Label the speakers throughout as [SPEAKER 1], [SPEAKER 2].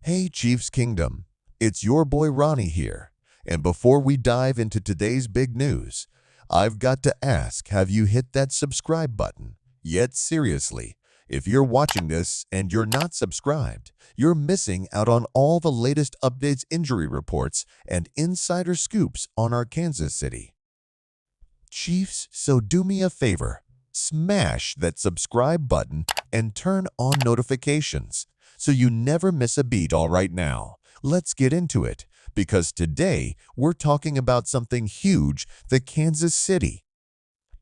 [SPEAKER 1] Hey Chiefs Kingdom, it's your boy Ronnie here. And before we dive into today's big news, I've got to ask, have you hit that subscribe button? Yet seriously, if you're watching this and you're not subscribed, you're missing out on all the latest updates, injury reports, and insider scoops on our Kansas City Chiefs. So do me a favor, smash that subscribe button and turn on notifications so you never miss a beat. All right, now let's get into it, because today we're talking about something huge. The Kansas City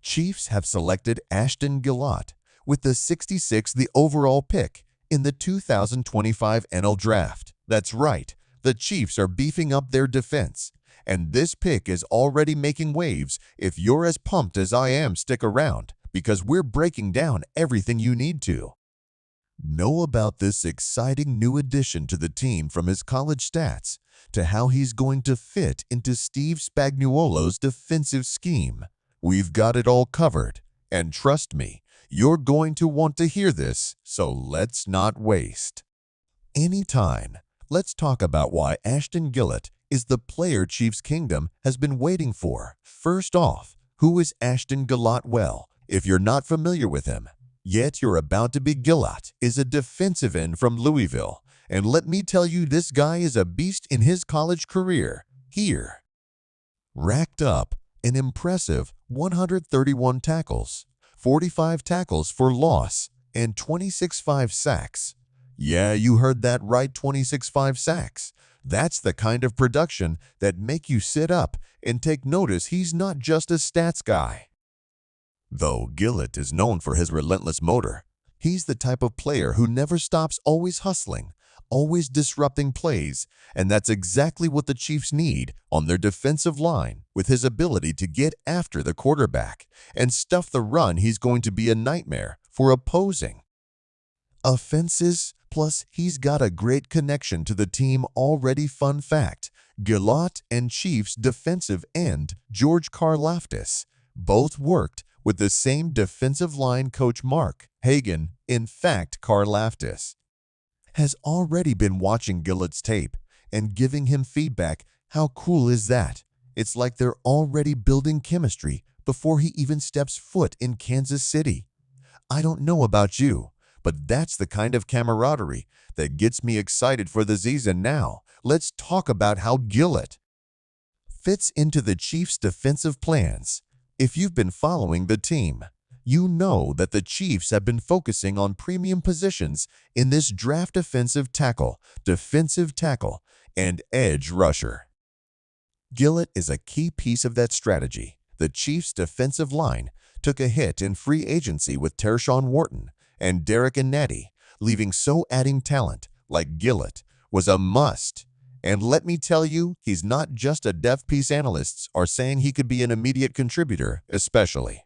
[SPEAKER 1] Chiefs have selected Ashton Gillotte with the 66th overall pick in the 2025 NFL Draft. That's right, the Chiefs are beefing up their defense, and this pick is already making waves. If you're as pumped as I am, stick around, because we're breaking down everything you need to know about this exciting new addition to the team, from his college stats to how he's going to fit into Steve Spagnuolo's defensive scheme. We've got it all covered, and trust me, you're going to want to hear this, so let's not waste any time. Let's talk about why Ashton Gillotte is the player Chiefs Kingdom has been waiting for. First off, who is Ashton Gillotte? Well, if you're not familiar with him yet, you're about to be. Gillotte is a defensive end from Louisville, and let me tell you, this guy is a beast. In his college career, here racked up an impressive 131 tackles, 45 tackles for loss, and 26.5 sacks. Yeah, you heard that right, 26.5 sacks. That's the kind of production that make you sit up and take notice. He's not just a stats guy, though. Gillotte is known for his relentless motor. He's the type of player who never stops, always hustling, always disrupting plays, and that's exactly what the Chiefs need on their defensive line. With his ability to get after the quarterback and stuff the run, he's going to be a nightmare for opposing offenses. Plus, he's got a great connection to the team already. Fun fact, Gillotte and Chiefs defensive end George Karlaftis both worked with the same defensive line coach, Mark Hagen. In fact, Karlaftis has already been watching Gillotte's tape and giving him feedback. How cool is that? It's like they're already building chemistry before he even steps foot in Kansas City. I don't know about you, but that's the kind of camaraderie that gets me excited for the season. Now, let's talk about how Gillotte fits into the Chiefs' defensive plans. If you've been following the team, you know that the Chiefs have been focusing on premium positions in this draft: offensive tackle, defensive tackle, and edge rusher. Gillotte is a key piece of that strategy. The Chiefs' defensive line took a hit in free agency with Tershawn, Wharton, and derrick nnadi leaving, so adding talent like Gillotte was a must. And let me tell you, he's not just a depth piece. Analysts are saying he could be an immediate contributor, especially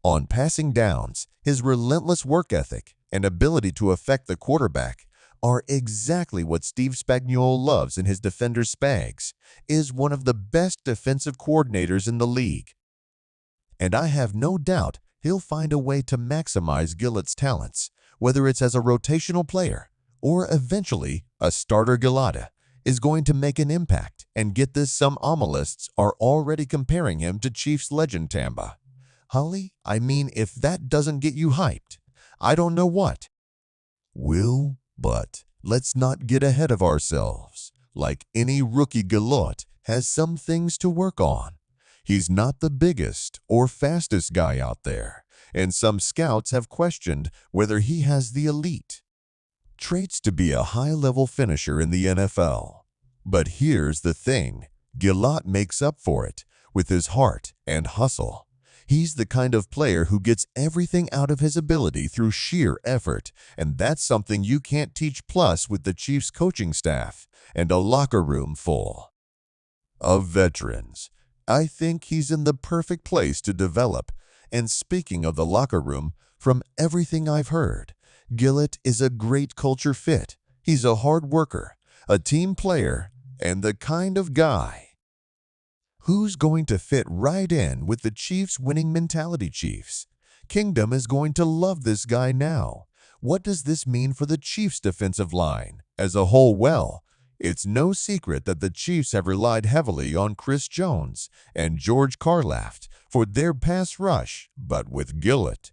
[SPEAKER 1] on passing downs. His relentless work ethic and ability to affect the quarterback are exactly what Steve Spagnuolo loves in his defenders. Spags is one of the best defensive coordinators in the league, and I have no doubt he'll find a way to maximize Gillotte's talents, whether it's as a rotational player or eventually a starter. Gillotte is going to make an impact, and get this, some analysts are already comparing him to Chiefs legend Tamba, hali. I mean, if that doesn't get you hyped, I don't know what will. But let's not get ahead of ourselves. Like any rookie, Gillotte has some things to work on. He's not the biggest or fastest guy out there, and some scouts have questioned whether he has the elite traits to be a high-level finisher in the NFL. But here's the thing, Gillotte makes up for it with his heart and hustle. He's the kind of player who gets everything out of his ability through sheer effort, and that's something you can't teach. Plus, with the Chiefs coaching staff and a locker room full of veterans, I think he's in the perfect place to develop. And speaking of the locker room, from everything I've heard, Gillotte is a great culture fit. He's a hard worker, a team player, and the kind of guy who's going to fit right in with the Chiefs' winning mentality. Chiefs Kingdom is going to love this guy. Now, what does this mean for the Chiefs' defensive line as a whole? Well, it's no secret that the Chiefs have relied heavily on Chris Jones and George Karlaftis for their pass rush, but with Gillotte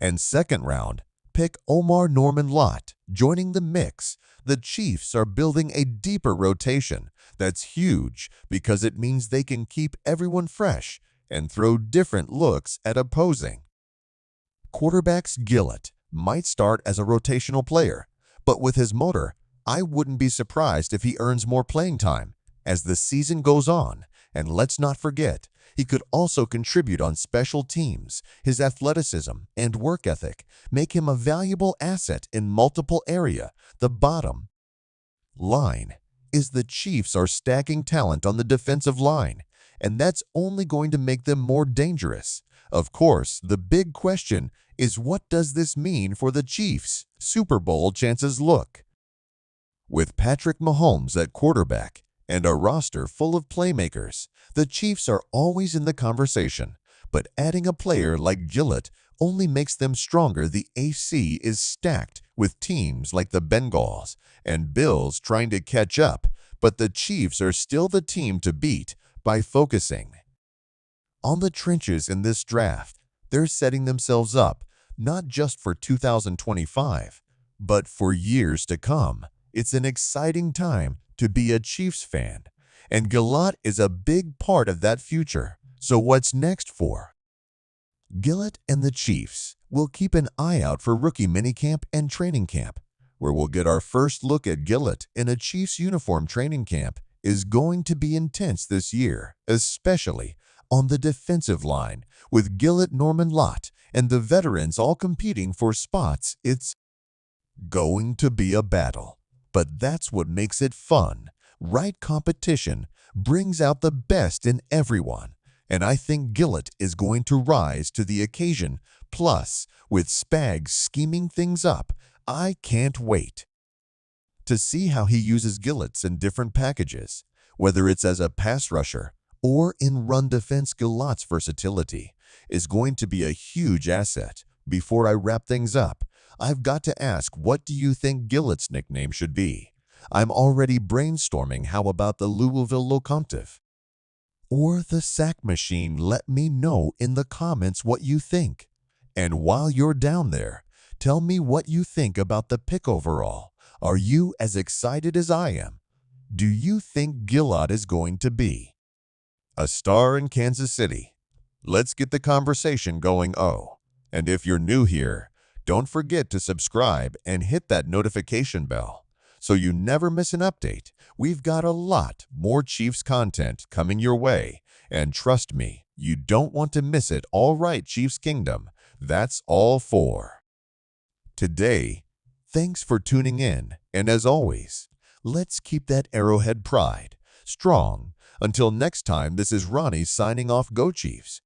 [SPEAKER 1] and second-round pick Omarr Lott joining the mix, the Chiefs are building a deeper rotation that's huge because it means they can keep everyone fresh and throw different looks at opposing quarterbacks. Gillotte might start as a rotational player, but with his motor, I wouldn't be surprised if he earns more playing time as the season goes on. And let's not forget, he could also contribute on special teams. His athleticism and work ethic make him a valuable asset in multiple areas. The bottom line is the Chiefs are stacking talent on the defensive line, and that's only going to make them more dangerous. Of course, the big question is, what does this mean for the Chiefs' Super Bowl chances? Look, with Patrick Mahomes at quarterback and a roster full of playmakers, the Chiefs are always in the conversation, but adding a player like Gillotte only makes them stronger. The AC is stacked with teams like the Bengals and Bills trying to catch up, but the Chiefs are still the team to beat by focusing on the trenches in this draft. They're setting themselves up not just for 2025, but for years to come. It's an exciting time to be a Chiefs fan, and Gillotte is a big part of that future. So what's next for Gillotte and the Chiefs? We'll keep an eye out for rookie minicamp and training camp, where we'll get our first look at Gillotte in a Chiefs uniform. Training camp is going to be intense this year, especially on the defensive line, with Gillotte, Lott, and the veterans all competing for spots. It's going to be a battle, but that's what makes it fun. Right competition brings out the best in everyone, and I think Gillotte is going to rise to the occasion. Plus, with Spags scheming things up, I can't wait to see how he uses Gillotte's in different packages, whether it's as a pass rusher or in run defense. Gillotte's versatility is going to be a huge asset. Before I wrap things up, I've got to ask, what do you think Gillotte's nickname should be? I'm already brainstorming. How about the Louisville locomotive or the sack machine? Let me know in the comments what you think. And while you're down there, tell me what you think about the pick overall. Are you as excited as I am? Do you think Gillotte is going to be a star in Kansas City? Let's get the conversation going. Oh, and if you're new here, don't forget to subscribe and hit that notification bell so you never miss an update. We've got a lot more Chiefs content coming your way, and trust me, you don't want to miss it. All right, Chiefs Kingdom, that's all for today. Thanks for tuning in, and as always, let's keep that Arrowhead pride strong. Until next time, this is Ronnie signing off. Go Chiefs!